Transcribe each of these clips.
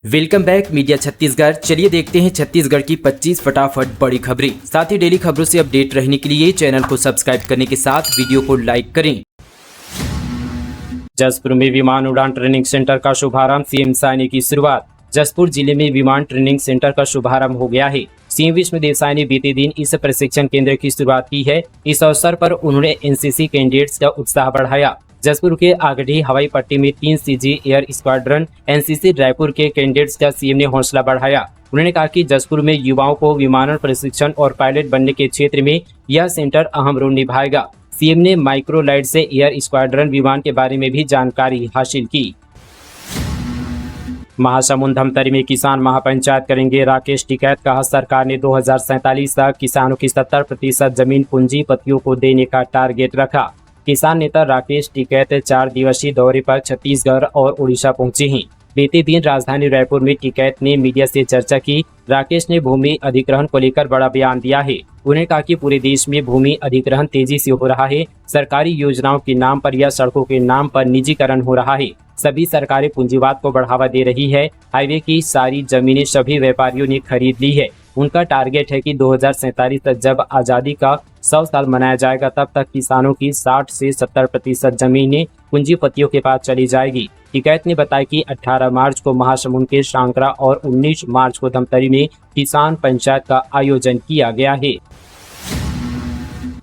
Welcome back media Chhattisgarh. चलिए देखते हैं छत्तीसगढ़ की 25 फटाफट बड़ी खबरें। साथ ही डेली खबरों से अपडेट रहने के लिए चैनल को सब्सक्राइब करने के साथ वीडियो को लाइक करें। जसपुर में विमान उड़ान ट्रेनिंग सेंटर का शुभारंभ, सीएम साय ने की शुरुआत। जसपुर जिले में विमान ट्रेनिंग सेंटर का शुभारंभ हो गया है। सीएम विष्णुदेव साय ने बीते दिन इस प्रशिक्षण केंद्र की शुरुआत की है। इस अवसर पर उन्होंने एनसीसी कैंडिडेट्स का उत्साह बढ़ाया। जसपुर के आगडी हवाई पट्टी में 3 CG air squadron NCC Raipur के कैंडिडेट्स का सीएम ने हौसला बढ़ाया। उन्होंने कहा कि जसपुर में युवाओं को विमानन प्रशिक्षण और पायलट बनने के क्षेत्र में यह सेंटर अहम रोल निभाएगा। सीएम ने माइक्रोलाइट से एयर स्क्वाड्रन विमान के बारे में भी जानकारी हासिल की। महासमुंद धमतरी में किसान महापंचायत करेंगे, राकेश टिकैत। कहा, सरकार ने 2047 तक किसानों की 70% जमीन पूंजीपतियों को देने का टारगेट रखा। किसान नेता राकेश टिकैत 4 दिवसीय दौरे पर छत्तीसगढ़ और उड़ीसा पहुंचे हैं। बीते दिन राजधानी रायपुर में टिकैत ने मीडिया से चर्चा की। राकेश ने भूमि अधिग्रहण को लेकर बड़ा बयान दिया है। उन्होंने कहा कि पूरे देश में भूमि अधिग्रहण तेजी से हो रहा है। सरकारी योजनाओं के नाम पर या सड़कों के नाम पर निजीकरण हो रहा है। सभी सरकारें पूंजीवाद को बढ़ावा दे रही है। हाईवे की सारी जमीनें सभी व्यापारियों ने खरीद ली है। उनका टारगेट है कि 2047 तक जब आज़ादी का 100 साल मनाया जाएगा तब तक किसानों की 60 से 70% जमीनें पूंजीपतियों के पास चली जाएगी। टिकैत ने बताया कि 18 मार्च को महासमुंद के शांकरा और 19 मार्च को धमतरी में किसान पंचायत का आयोजन किया गया है।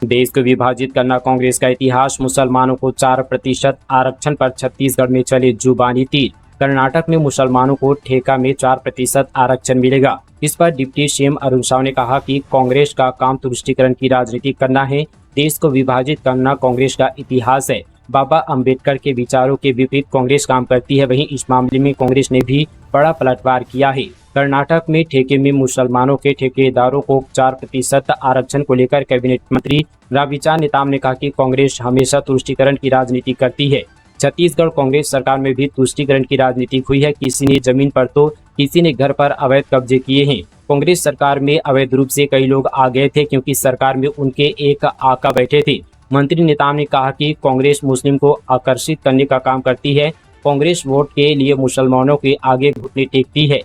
देश को विभाजित करना कांग्रेस का इतिहास, मुसलमानों को 4% आरक्षण पर छत्तीसगढ़ में चले जुबानी तीर। कर्नाटक में मुसलमानों को ठेका में 4% आरक्षण मिलेगा। इस पर डिप्टी सीएम अरुण साव ने कहा कि कांग्रेस का काम तुष्टीकरण की राजनीति करना है। देश को विभाजित करना कांग्रेस का इतिहास है। बाबा अंबेडकर के विचारों के विपरीत कांग्रेस काम करती है। वहीं इस मामले में कांग्रेस ने भी बड़ा पलटवार किया है। कर्नाटक में ठेके में मुसलमानों के ठेकेदारों को 4% आरक्षण को लेकर कैबिनेट मंत्री राविचार नेताम ने कहा कि कांग्रेस हमेशा तुष्टीकरण की राजनीति करती है। छत्तीसगढ़ कांग्रेस सरकार में भी तुष्टीकरण की राजनीति हुई है। किसी ने जमीन पर तो किसी ने घर पर अवैध कब्जे किए हैं। कांग्रेस सरकार में अवैध रूप से कई लोग आ गए थे क्योंकि सरकार में उनके एक आका बैठे थे। मंत्री नेताम ने कहा कि कांग्रेस मुस्लिम को आकर्षित करने का काम करती है। कांग्रेस वोट के लिए मुसलमानों के आगे घुटने टेकती है।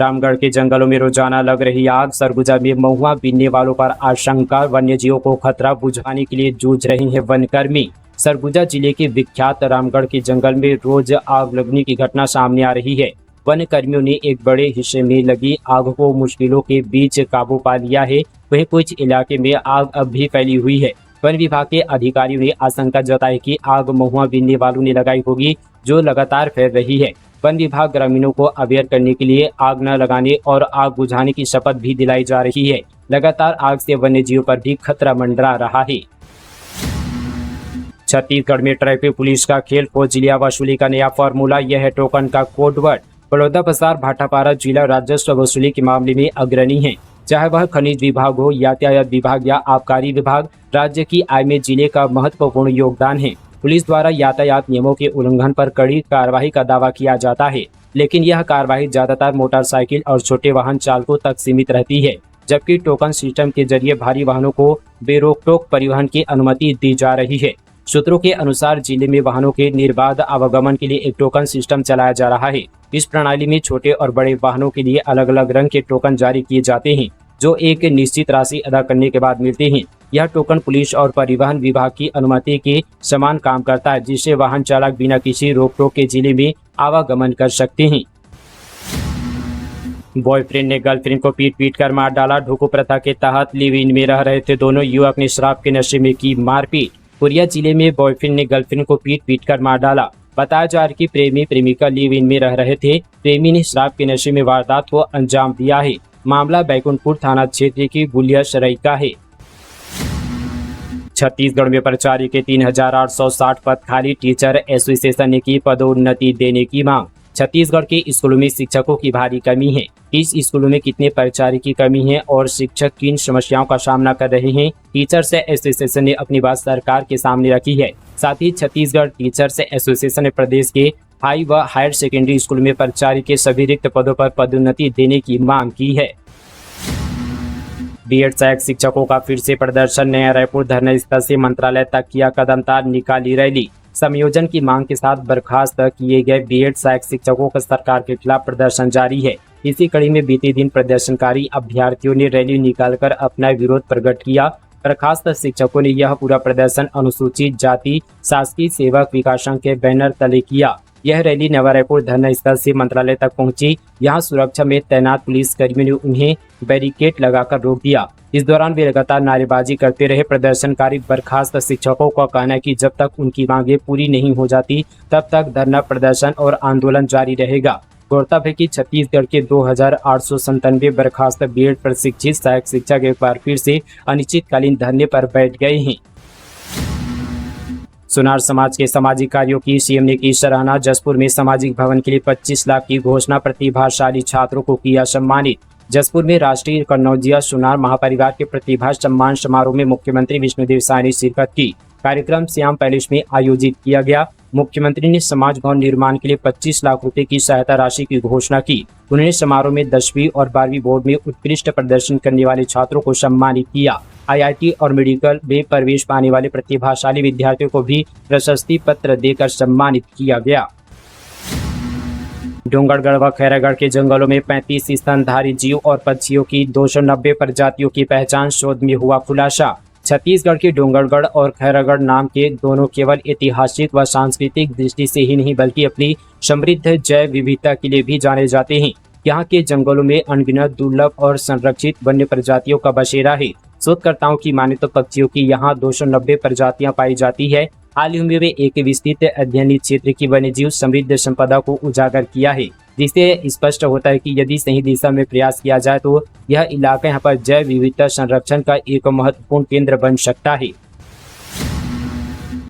रामगढ़ के जंगलों में रोजाना लग रही आग, सरगुजा में महुआ बीनने वालों पर आशंका। वन्य जीवों को खतरा बुझाने के लिए जूझ रहे हैं वनकर्मी। सरगुजा जिले के विख्यात रामगढ़ के जंगल में रोज आग लगने की घटना सामने आ रही है। वन कर्मियों ने एक बड़े हिस्से में लगी आग को मुश्किलों के बीच काबू पा लिया है। वहीं कुछ इलाके में आग अब भी फैली हुई है। वन विभाग के अधिकारियों ने आशंका जताई कि आग महुआ बीनने वालों ने लगाई होगी, जो लगातार फैल रही है। वन विभाग ग्रामीणों को अवेयर करने के लिए आग न लगाने और आग बुझाने की शपथ भी दिलाई जा रही है। लगातार आग से वन्य जीवों पर भी खतरा मंडरा रहा है। छत्तीसगढ़ में ट्रैफिक पुलिस का खेल, फौजिया वसूली का नया फॉर्मूला। यह है टोकन का कोडवर्ड। बलौदाबाजार भाटापारा जिला राजस्व वसूली के मामले में अग्रणी है। चाहे वह खनिज विभाग हो, यातायात विभाग या आबकारी विभाग, राज्य की आय में जिले का महत्वपूर्ण योगदान है। पुलिस द्वारा यातायात नियमों के उल्लंघन पर कड़ी कार्रवाई का दावा किया जाता है, लेकिन यह कार्रवाई ज्यादातर मोटरसाइकिल और छोटे वाहन चालकों तक सीमित रहती है, जबकि टोकन सिस्टम के जरिए भारी वाहनों को बेरोक-टोक परिवहन की अनुमति दी जा रही है। सूत्रों के अनुसार जिले में वाहनों के निर्बाध आवागमन के लिए एक टोकन सिस्टम चलाया जा रहा है। इस प्रणाली में छोटे और बड़े वाहनों के लिए अलग अलग रंग के टोकन जारी किए जाते हैं, जो एक निश्चित राशि अदा करने के बाद मिलते हैं। यह टोकन पुलिस और परिवहन विभाग की अनुमति के समान काम करता है, जिससे वाहन चालक बिना किसी रोक टोक के जिले में आवागमन कर सकते हैं। बॉयफ्रेंड ने गर्लफ्रेंड को पीट कर मार डाला। ढोको प्रथा के तहत लिव इन में रह रहे थे दोनों युवक ने शराब के नशे में की मारपीट। कोरिया जिले में बॉयफ्रेंड ने गर्लफ्रेंड को पीट कर मार डाला। बताया जा रहा है कि प्रेमी प्रेमिका लिव इन में रह रहे थे। प्रेमी ने शराब के नशे में वारदात को अंजाम दिया है। मामला बैकुंठपुर थाना क्षेत्र की गुलिया सराय का है। छत्तीसगढ़ में प्राचार्य के 3860 पद खाली, टीचर एसोसिएशन ने की पदोन्नति देने की मांग। छत्तीसगढ़ के स्कूलों में शिक्षकों की भारी कमी है। इस स्कूलों में कितने प्राचार्य की कमी है और शिक्षक किन समस्याओं का सामना कर रहे हैं, टीचर्स एसोसिएशन ने अपनी बात सरकार के सामने रखी है। साथ ही छत्तीसगढ़ टीचर्स एसोसिएशन ने प्रदेश के हाई व हायर सेकेंडरी स्कूल में प्राचार्य के सभी रिक्त पदों पर पदोन्नति देने की मांग की है। बीएड सहायक शिक्षकों का फिर से प्रदर्शन। नया रायपुर धरना स्थल से मंत्रालय तक किया कदमतार, निकाली रैली। समायोजन की मांग के साथ बर्खास्त किए गए बीएड सहायक शिक्षकों का सरकार के खिलाफ प्रदर्शन जारी है। इसी कड़ी में बीते दिन प्रदर्शनकारी अभ्यर्थियों ने रैली निकालकर अपना विरोध प्रकट किया। बर्खास्त शिक्षकों ने यह पूरा प्रदर्शन अनुसूचित जाति शासकीय सेवक विकास संघ के बैनर तले किया। यह रैली नवा रायपुर धरना स्थल से मंत्रालय तक पहुंची। यहां सुरक्षा में तैनात पुलिस कर्मियों ने उन्हें बैरिकेड लगाकर रोक दिया। इस दौरान वे लगातार नारेबाजी करते रहे। प्रदर्शनकारी बर्खास्त शिक्षकों का कहना है कि जब तक उनकी मांगें पूरी नहीं हो जाती तब तक धरना प्रदर्शन और आंदोलन जारी रहेगा। गौरतलब है कि छत्तीसगढ़ के 2897 बर्खास्त बीएड प्रशिक्षित सहायक शिक्षक एक बार फिर से अनिश्चितकालीन धरने पर बैठ गए हैं। सुनार समाज के सामाजिक कार्यों की सीएम ने की सराहना। जसपुर में सामाजिक भवन के लिए 25 लाख की घोषणा। प्रतिभाशाली छात्रों को किया सम्मानित। जसपुर में राष्ट्रीय कन्नौजिया सुनार महापरिवार के प्रतिभा सम्मान समारोह में मुख्यमंत्री विष्णुदेव साय ने शिरकत की। कार्यक्रम श्याम पैलेस में आयोजित किया गया। मुख्यमंत्री ने समाज भवन निर्माण के लिए 25 लाख रुपए की सहायता राशि की घोषणा की। उन्होंने समारोह में 10वीं और 12वीं बोर्ड में उत्कृष्ट प्रदर्शन करने वाले छात्रों को सम्मानित किया। आईआईटी और मेडिकल में प्रवेश पाने वाले प्रतिभाशाली विद्यार्थियों को भी प्रशस्ति पत्र देकर सम्मानित किया गया। डोंगरगढ़ व खैरागढ़ के जंगलों में 35 स्तनधारी जीव और पक्षियों की 290 प्रजातियों की पहचान, शोध में हुआ खुलासा। छत्तीसगढ़ के डोंगरगढ़ और खैरागढ़ नाम के दोनों केवल ऐतिहासिक व सांस्कृतिक दृष्टि से ही नहीं बल्कि अपनी समृद्ध जैव विविधता के लिए भी जाने जाते हैं। यहाँ के जंगलों में अनगिनत दुर्लभ और संरक्षित वन्य प्रजातियों का बसेरा है। शोधकर्ताओं की माने तो पक्षियों की यहाँ 290 प्रजातियां पाई जाती है। हाल ही में वे एक विस्तृत अध्ययनित क्षेत्र की वन्यजीव समृद्ध संपदा को उजागर किया है, जिससे स्पष्ट होता है कि यदि सही दिशा में प्रयास किया जाए तो यह इलाका यहाँ पर जैव विविधता संरक्षण का एक महत्वपूर्ण केंद्र बन सकता है।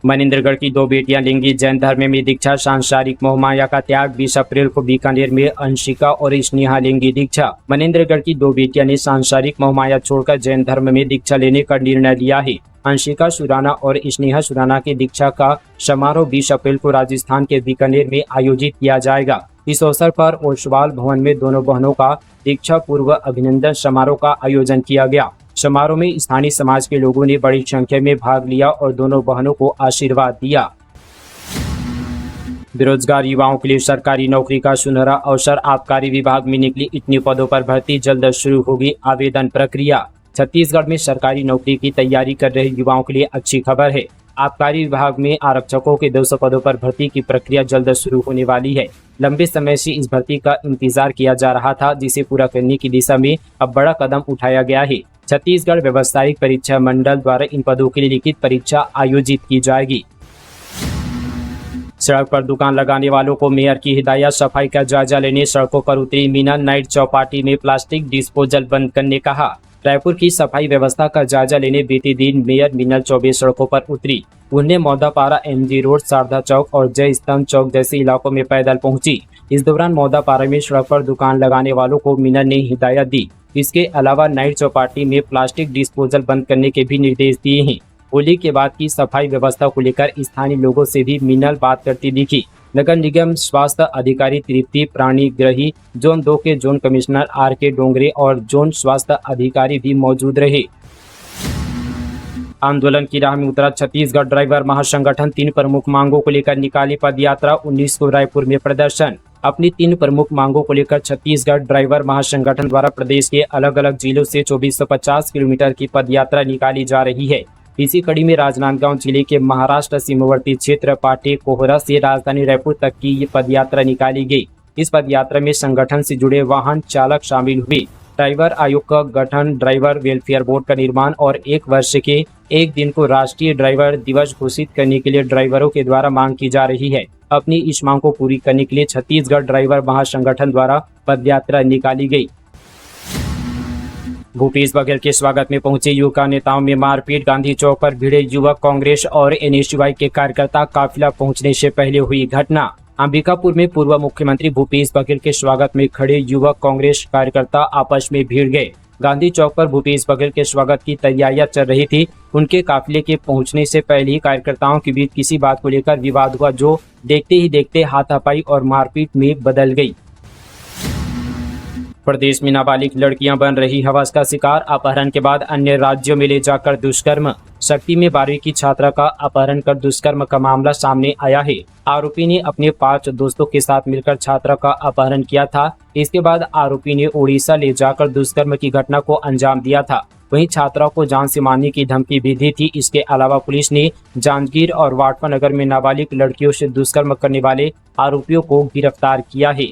मनेंद्रगढ़ की 2 बेटियां लेंगी जैन धर्म में दीक्षा। सांसारिक मोहमाया का त्याग। 20 अप्रैल को बीकानेर में अंशिका और स्नेहा लेंगी दीक्षा। मनेंद्रगढ़ की 2 बेटियां ने सांसारिक मोहमाया छोड़कर जैन धर्म में दीक्षा लेने का निर्णय लिया है। अंशिका सुराना और स्नेहा सुराना के दीक्षा का समारोह 20 अप्रैल को राजस्थान के बीकानेर में आयोजित किया जाएगा। इस अवसर पर ओसवाल भवन में दोनों बहनों का दीक्षा पूर्व अभिनंदन समारोह का आयोजन किया गया। समारोह में स्थानीय समाज के लोगों ने बड़ी संख्या में भाग लिया और दोनों बहनों को आशीर्वाद दिया। बेरोजगार युवाओं के लिए सरकारी नौकरी का सुनहरा अवसर। आबकारी विभाग में निकली इतने पदों पर भर्ती, जल्द शुरू होगी आवेदन प्रक्रिया। छत्तीसगढ़ में सरकारी नौकरी की तैयारी कर रहे युवाओं के लिए अच्छी खबर है। आबकारी विभाग में आरक्षकों के 200 पदों पर भर्ती की प्रक्रिया जल्द शुरू होने वाली है। लंबे समय से इस भर्ती का इंतजार किया जा रहा था, जिसे पूरा करने की दिशा में अब बड़ा कदम उठाया गया है। छत्तीसगढ़ व्यावसायिक परीक्षा मंडल द्वारा इन पदों के लिए लिखित परीक्षा आयोजित की जाएगी। सड़क पर दुकान लगाने वालों को मेयर की हिदायत। सफाई का जायजा लेने सड़कों पर उतरी मीनल। नाइट चौपाटी में प्लास्टिक डिस्पोजल बंद करने कहा। रायपुर की सफाई व्यवस्था का जायजा लेने बीते दिन मेयर मीनल चौबे सड़कों पर उतरी। उन्हें मौदापारा, एमजी रोड, शारदा चौक और जय स्तंभ चौक जैसे इलाकों में पैदल पहुंची। इस दौरान मौदापारा में सड़क पर दुकान लगाने वालों को मीनल ने हिदायत दी। इसके अलावा नाइट चौपाटी में प्लास्टिक डिस्पोजल बंद करने के भी निर्देश दिए हैं। होली के बाद की सफाई व्यवस्था को लेकर स्थानीय लोगों से भी मीनल बात करती दिखी। नगर निगम स्वास्थ्य अधिकारी तृप्ति प्राणीग्रही, जोन 2 के जोन कमिश्नर आर.के. डोंगरे और जोन स्वास्थ्य अधिकारी भी मौजूद रहे। आंदोलन की राह में उतरा छत्तीसगढ़ ड्राइवर महासंगठन। 3 प्रमुख मांगों को लेकर निकाली पदयात्रा। 19 को रायपुर में प्रदर्शन। अपनी 3 प्रमुख मांगों को लेकर छत्तीसगढ़ ड्राइवर महासंगठन द्वारा प्रदेश के अलग अलग जिलों से 2450 किलोमीटर की पदयात्रा निकाली जा रही है। इसी कड़ी में राजनांदगांव जिले के महाराष्ट्र सीमावर्ती क्षेत्र पाटे कोहरा से राजधानी रायपुर तक की ये पदयात्रा निकाली गई। इस पदयात्रा में संगठन से जुड़े वाहन चालक शामिल हुए। ड्राइवर आयोग का गठन, ड्राइवर वेलफेयर बोर्ड का निर्माण और 1 वर्ष के 1 दिन को राष्ट्रीय ड्राइवर दिवस घोषित करने के लिए ड्राइवरों के द्वारा मांग की जा रही है। अपनी इस मांग को पूरी करने के लिए छत्तीसगढ़ ड्राइवर महासंगठन द्वारा पदयात्रा निकाली गई। भूपेश बघेल के स्वागत में पहुंचे युवा नेताओं में मारपीट। गांधी चौक पर भिड़े युवक, कांग्रेस और एनएसयूआई के कार्यकर्ता। काफिला पहुंचने से पहले हुई घटना। अंबिकापुर में पूर्व मुख्यमंत्री भूपेश बघेल के स्वागत में खड़े युवक, कांग्रेस कार्यकर्ता आपस में भिड़ गए। गांधी चौक पर भूपेश बघेल के स्वागत की तैयारियां चल रही थी। उनके काफिले के पहुंचने से पहले ही कार्यकर्ताओं के बीच किसी बात को लेकर विवाद हुआ, जो देखते ही देखते हाथापाई और मारपीट में बदल गई। प्रदेश में नाबालिग लड़कियां बन रही हवस का शिकार, अपहरण के बाद अन्य राज्यों में ले जाकर दुष्कर्म। शक्ति में 12वीं की छात्रा का अपहरण कर दुष्कर्म का मामला सामने आया है। आरोपी ने अपने 5 दोस्तों के साथ मिलकर छात्रा का अपहरण किया था। इसके बाद आरोपी ने उड़ीसा ले जाकर दुष्कर्म की घटना को अंजाम दिया था। वहीं छात्रा को जान से मारने की धमकी भी दी थी। इसके अलावा पुलिस ने जांजगीर और वाटवा नगर में नाबालिग लड़कियों से दुष्कर्म करने वाले आरोपियों को गिरफ्तार किया है।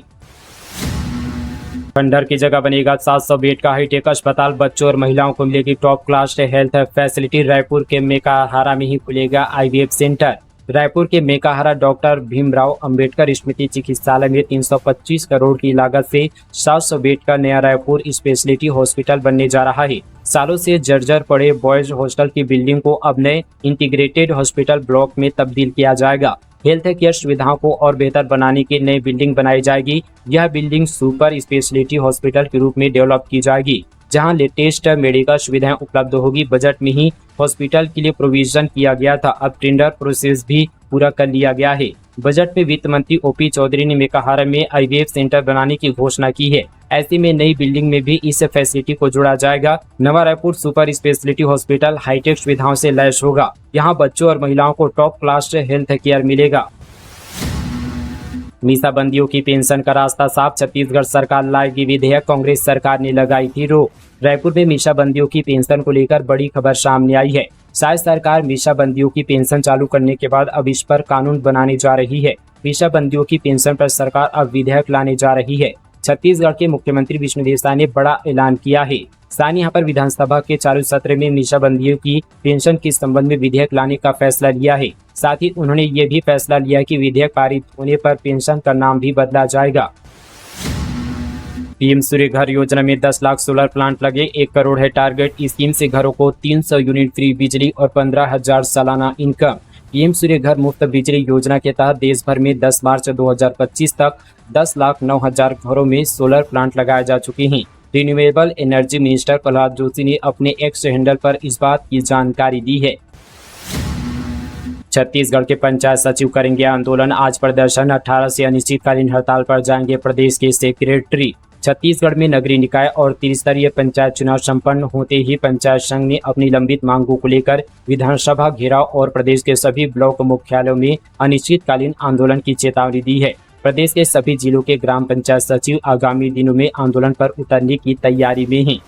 खंडहर की जगह बनेगा 700 बेड का हाईटेक अस्पताल, बच्चों और महिलाओं को मिलेगी top class health facility. Raipur के मेकाहारा में ही खुलेगा IVF सेंटर। रायपुर के मेकाहारा डॉक्टर भीमराव अंबेडकर स्मृति चिकित्सालय में 325 करोड़ की लागत से 700 बेड का नया रायपुर स्पेशलिटी हॉस्पिटल बनने जा रहा है। सालों से जर्जर पड़े बॉयज हॉस्टल की बिल्डिंग को अब नए इंटीग्रेटेड हॉस्पिटल ब्लॉक में तब्दील किया जाएगा। हेल्थ केयर सुविधाओं को और बेहतर बनाने की नई बिल्डिंग बनाई जाएगी। यह बिल्डिंग सुपर स्पेशलिटी हॉस्पिटल के रूप में डेवलप की जाएगी, जहां लेटेस्ट मेडिकल सुविधाएं उपलब्ध होगी। बजट में ही हॉस्पिटल के लिए प्रोविजन किया गया था। अब टेंडर प्रोसेस भी पूरा कर लिया गया है। बजट में वित्त मंत्री OP चौधरी ने मेकाहारा में IVF सेंटर बनाने की घोषणा की है। ऐसे में नई बिल्डिंग में भी इस फैसिलिटी को जोड़ा जाएगा। Nava Raipur super specialty hospital high tech सुविधाओं से लैस होगा। यहाँ बच्चों और महिलाओं को टॉप क्लास हेल्थ केयर मिलेगा। मीसाबंदियों की पेंशन का रास्ता साफ, छत्तीसगढ़ सरकार लाएगी विधेयक, कांग्रेस सरकार ने लगाई थी रोक। रायपुर में मीसाबंदियों की पेंशन को लेकर बड़ी खबर सामने आई है। शायद सरकार मीसाबंदियों की पेंशन चालू करने के बाद अब इस पर कानून बनाने जा रही है। मीसाबंदियों की पेंशन पर सरकार अब विधेयक लाने जा रही है। छत्तीसगढ़ के मुख्यमंत्री विष्णुदेव साय ने बड़ा ऐलान किया है। साय ने यहाँ पर विधानसभा के चालू सत्र में मीसाबंदियों की पेंशन के संबंध में विधेयक लाने का फैसला लिया है। साथ ही उन्होंने ये भी फैसला लिया कि विधेयक पारित होने पर पेंशन का नाम भी बदला जाएगा। PM सूर्य घर योजना में 10 लाख सोलर प्लांट लगे, 1 करोड़ है टारगेट। स्कीम से घरों को 300 यूनिट फ्री बिजली और 15,000 सालाना इनकम। PM सूर्य घर मुफ्त बिजली योजना के तहत देश भर में 10 मार्च 2025 तक 10,09,000 घरों में सोलर प्लांट लगाए जा चुके हैं। Renewable energy minister Prahlad Joshi ने अपने एक्स हैंडल पर इस बात की जानकारी दी है। छत्तीसगढ़ के पंचायत सचिव करेंगे आंदोलन, आज प्रदर्शन, 18 से अनिश्चितकालीन हड़ताल पर जाएंगे प्रदेश के सेक्रेटरी। छत्तीसगढ़ में नगरीय निकाय और त्रिस्तरीय पंचायत चुनाव संपन्न होते ही पंचायत संघ ने अपनी लंबित मांगों को लेकर विधानसभा घेराव और प्रदेश के सभी ब्लॉक मुख्यालयों में अनिश्चितकालीन आंदोलन की चेतावनी दी है। प्रदेश के सभी जिलों के ग्राम पंचायत सचिव आगामी दिनों में आंदोलन पर उतरने की तैयारी में हैं।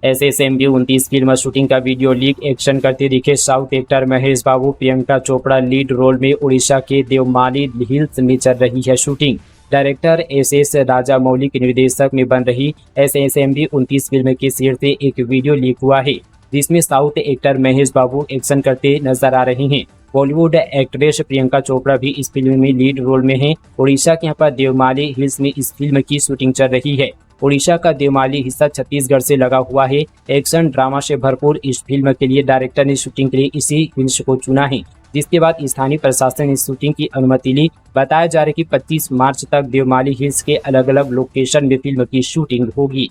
SSMB 29 फिल्म शूटिंग का वीडियो लीक, एक्शन करते दिखे साउथ एक्टर महेश बाबू। प्रियंका चोपड़ा लीड रोल में उड़ीसा के देवमाली हिल्स में चल रही है शूटिंग। डायरेक्टर SS राजामौली के निर्देशक में बन रही SSMB 29 फिल्म के शेयर से एक वीडियो लीक हुआ है, जिसमें साउथ एक्टर महेश बाबू एक्शन करते नजर आ रहे हैं। बॉलीवुड एक्ट्रेस प्रियंका चोपड़ा भी इस फिल्म में लीड रोल में है। उड़ीसा के यहाँ पर देवमाली हिल्स में इस फिल्म की शूटिंग चल रही है। उड़ीसा का देवमाली हिस्सा छत्तीसगढ़ से लगा हुआ है। एक्शन ड्रामा से भरपूर इस फिल्म के लिए डायरेक्टर ने शूटिंग के लिए इसी हिल्स को चुना है, जिसके बाद स्थानीय प्रशासन ने शूटिंग की अनुमति ली। बताया जा रहा है कि 25 मार्च तक देवमाली हिल्स के अलग अलग लोकेशन में फिल्म की शूटिंग होगी।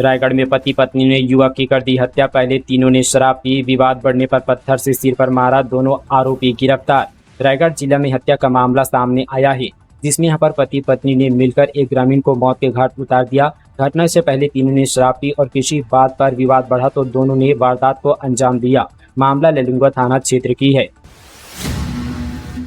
रायगढ़ में पति पत्नी ने युवक की कर दी हत्या, पहले तीनों ने शराब पी, विवाद बढ़ने पर पत्थर से सिर पर मारा, दोनों आरोपी गिरफ्तार। रायगढ़ जिला में हत्या का मामला सामने आया है, जिसमें यहाँ पर पति पत्नी ने मिलकर एक ग्रामीण को मौत के घाट उतार दिया। घटना से पहले तीनों ने शराब पी और किसी बात पर विवाद बढ़ा तो दोनों ने वारदात को अंजाम दिया। मामला ललिंगा थाना क्षेत्र की है।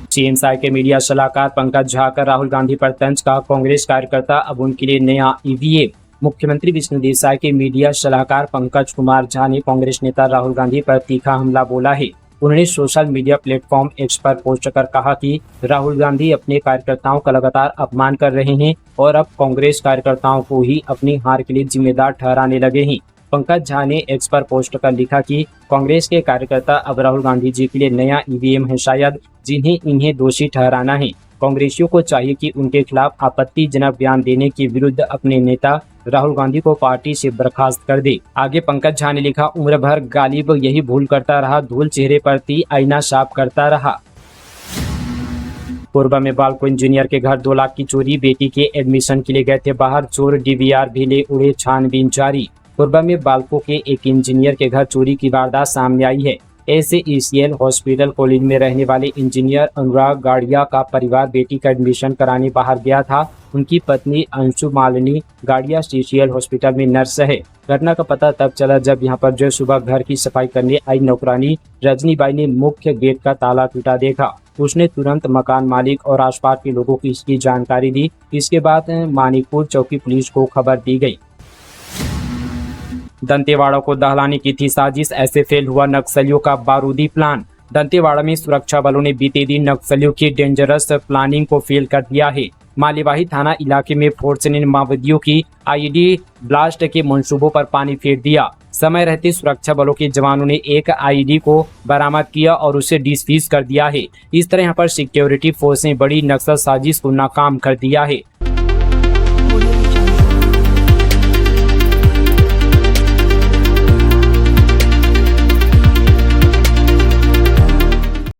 CM साय के मीडिया सलाहकार पंकज झा का राहुल गांधी पर तंज, का कांग्रेस कार्यकर्ता अब उनके लिए नया EVM। मुख्यमंत्री विष्णुदेव साय के मीडिया सलाहकार पंकज कुमार झा ने कांग्रेस नेता राहुल गांधी पर तीखा हमला बोला है। उन्होंने सोशल मीडिया प्लेटफॉर्म X पर पोस्ट कर कहा कि राहुल गांधी अपने कार्यकर्ताओं का लगातार अपमान कर रहे हैं और अब कांग्रेस कार्यकर्ताओं को ही अपनी हार के लिए जिम्मेदार ठहराने लगे हैं। पंकज झा ने X पर पोस्ट कर लिखा कि कांग्रेस के कार्यकर्ता अब राहुल गांधी जी के लिए नया EVM है शायद, जिन्हें इन्हें दोषी ठहराना है। कांग्रेसियों को चाहिए कि उनके खिलाफ आपत्तिजनक बयान देने के विरुद्ध अपने नेता राहुल गांधी को पार्टी से बर्खास्त कर दे। आगे पंकज झा ने लिखा, उम्र भर गालिब यही भूल करता रहा, धूल चेहरे पर थी, आईना साफ करता रहा। कोरबा में बाल को इंजीनियर के घर 2 लाख की चोरी, बेटी के एडमिशन के लिए गए थे बाहर, चोर DVR भी ले उड़े, छानबीन जारी। कोरबा में बालकों के एक इंजीनियर के घर चोरी की वारदात सामने आई है। SAECL हॉस्पिटल कॉलेज में रहने वाले इंजीनियर अनुराग गाड़िया का परिवार बेटी का एडमिशन कराने बाहर गया था। उनकी पत्नी अंशु मालिनी गाड़िया CCL हॉस्पिटल में नर्स है। घटना का पता तब चला जब यहां पर जो सुबह घर की सफाई करने आई नौकरानी रजनीबाई ने मुख्य गेट का ताला टूटा देखा। उसने तुरंत मकान मालिक और आसपास के लोगों को इसकी जानकारी दी। इसके बाद मानिकपुर चौकी पुलिस को खबर दी गई। दंतेवाड़ा को दहलाने की थी साजिश, ऐसे फेल हुआ नक्सलियों का बारूदी प्लान। दंतेवाड़ा में सुरक्षा बलों ने बीते दिन नक्सलियों की डेंजरस प्लानिंग को फेल कर दिया है। मालेवाही थाना इलाके में फोर्स ने माओवादियों की IED ब्लास्ट के मंसूबों पर पानी फेर दिया। समय रहते सुरक्षा बलों के जवानों ने एक IED को बरामद किया और उसे डिसफ्यूज कर दिया है। इस तरह यहाँ पर सिक्योरिटी फोर्स ने बड़ी नक्सल साजिश को नाकाम कर दिया है।